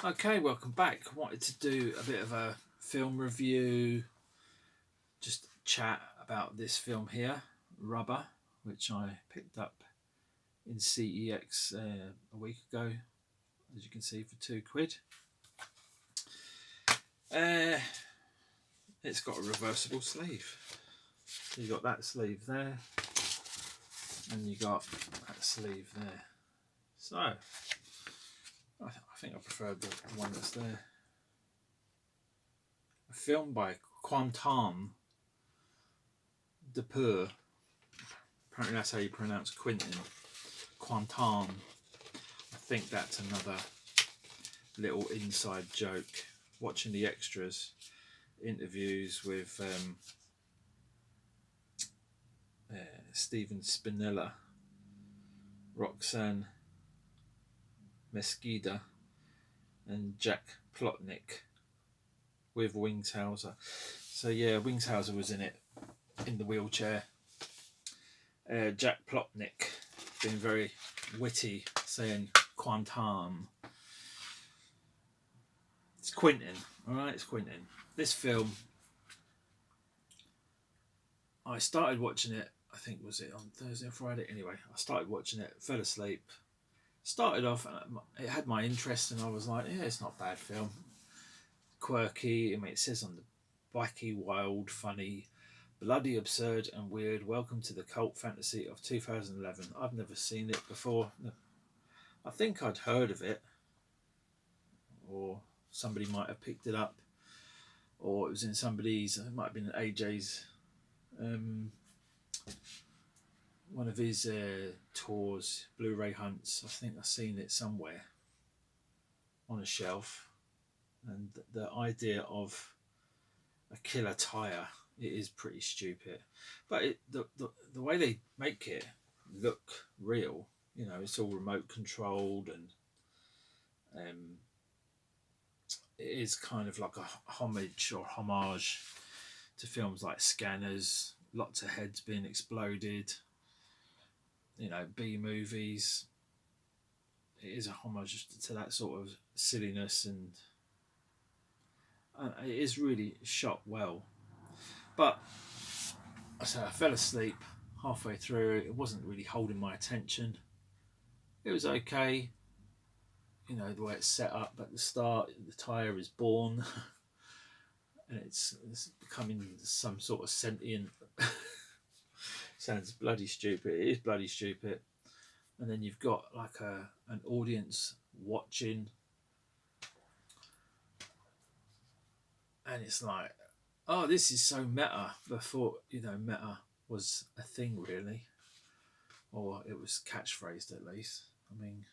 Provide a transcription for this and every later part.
Okay, welcome back. Wanted to do a bit of a film review, just chat about this film here, Rubber, which I picked up in CEX a week ago, as you can see, for £2. Uh, it's got a reversible sleeve. So you got that sleeve there, and you got that sleeve there. So I think I prefer the one that's there. A film by Quentin Dupieux. Apparently that's how you pronounce Quentin. Quentin. I think that's another little inside joke. Watching the extras interviews with Steven Spinella, Roxanne Mesquida, and Jack Plotnick with Wings Hauser. So yeah, Wings Hauser was in it, in the wheelchair. Jack Plotnick being very witty, saying Quantum. It's Quentin, alright, it's Quentin. This film, I started watching it, I think was it on Thursday or Friday? Anyway, I started watching it, fell asleep. Started off, it had my interest, and I was like, yeah, it's not a bad film. Quirky, I mean, it says on the wacky, wild, funny, bloody, absurd, and weird. Welcome to the cult fantasy of 2011. I've never seen it before. I think I'd heard of it, or somebody might have picked it up, or it was in somebody's, it might have been AJ's, one of his tours, Blu-ray hunts. I think I've seen it somewhere on a shelf. And the idea of a killer tire, it is pretty stupid. But the way they make it look real, you know, it's all remote controlled, and it is kind of like a homage or homage to films like Scanners, lots of heads being exploded, you know, B movies. It is a homage to that sort of silliness, and it is really shot well. But I fell asleep halfway through. It wasn't really holding my attention. It was okay, you know, the way it's set up at the start. The tire is born, and it's becoming some sort of sentient. Sounds bloody stupid. It is bloody stupid. And then you've got like an audience watching, and it's like, oh, this is so meta. Before, you know, meta was a thing, really, or it was catchphrased at least. I mean,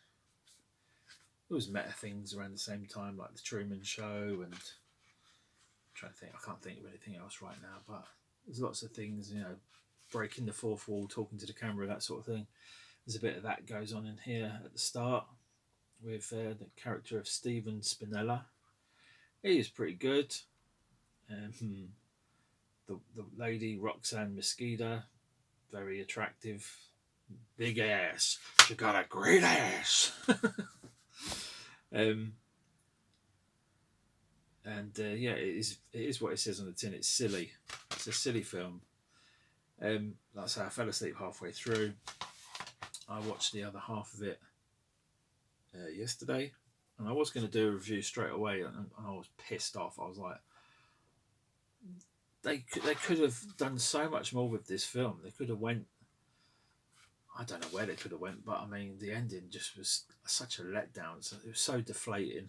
there was meta things around the same time, like the Truman Show, and I'm trying to think. I can't think of anything else right now, but there's lots of things, you know, breaking the fourth wall, talking to the camera, that sort of thing. There's a bit of that goes on in here at the start with the character of Steven Spinella. He is pretty good. The lady Roxanne Mesquida, very attractive, big ass. She got a great ass. Yeah, it is what it says on the tin. It's silly. It's a silly film. Like I say, I fell asleep halfway through. I watched the other half of it yesterday, and I was going to do a review straight away, and I was pissed off. I was like, they could have done so much more with this film. They could have went. I don't know where they could have went, but I mean, the ending just was such a letdown. So it was so deflating.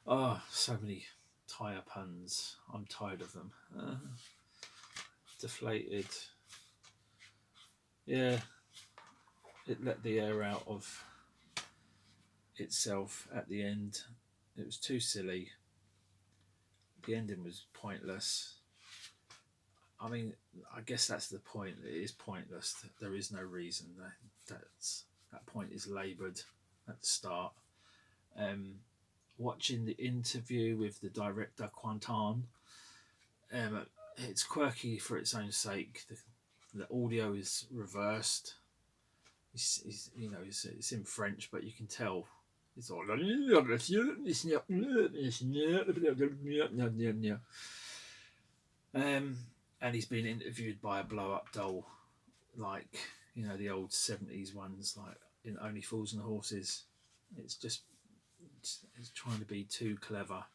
Oh, so many tire puns. I'm tired of them. Deflated. Yeah, it let the air out of itself at the end. It was too silly. The ending was pointless. I mean, I guess that's the point. It is pointless. There is no reason. That point is laboured at the start. Watching the interview with the director Quentin, it's quirky for its own sake. The audio is reversed. It's in French, but you can tell It's all and he's been interviewed by a blow-up doll, like, you know, the old 70s ones, like in Only Fools and Horses. It's just it's trying to be too clever.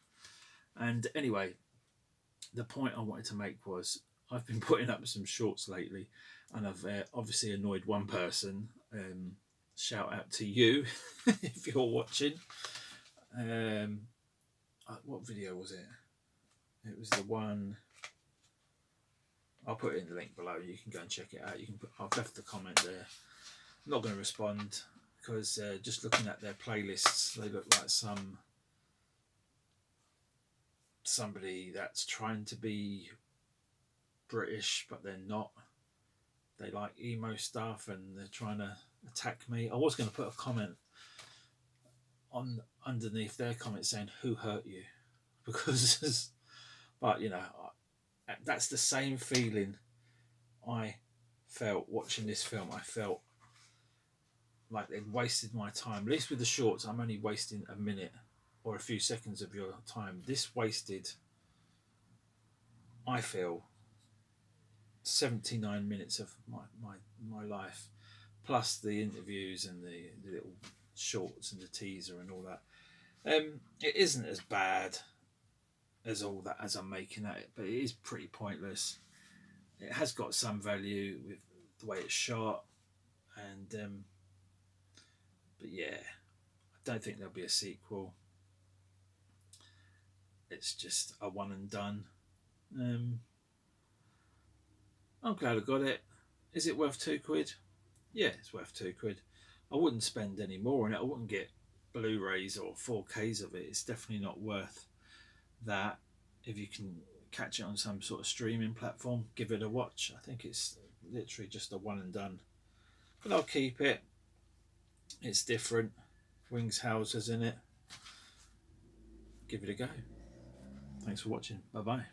And anyway, the point I wanted to make was I've been putting up some shorts lately, and I've obviously annoyed one person. Shout out to you if you're watching. What video was it? It was the one. I'll put it in the link below. You can go and check it out. I've left the comment there. I'm not going to respond because just looking at their playlists, they look like somebody that's trying to be British, but they're not. They like emo stuff and they're trying to attack me. I was going to put a comment on underneath their comment saying who hurt you, because but you know, that's the same feeling I felt watching this film. I felt like they'd wasted my time. At least with the shorts, I'm only wasting a minute or a few seconds of your time. This wasted, I feel, 79 minutes of my life, plus the interviews and the little shorts and the teaser and all that. It isn't as bad as all that as I'm making at it, but it is pretty pointless. It has got some value with the way it's shot, and but yeah, I don't think there'll be a sequel. It's just a one and done. I'm glad I got it. Is it worth £2? Yeah, it's worth £2. I wouldn't spend any more on it. I wouldn't get Blu-rays or 4Ks of it. It's definitely not worth that. If you can catch it on some sort of streaming platform, give it a watch. I think it's literally just a one and done. But I'll keep it. It's different. Wings Hauser's in it. Give it a go. Thanks for watching. Bye bye.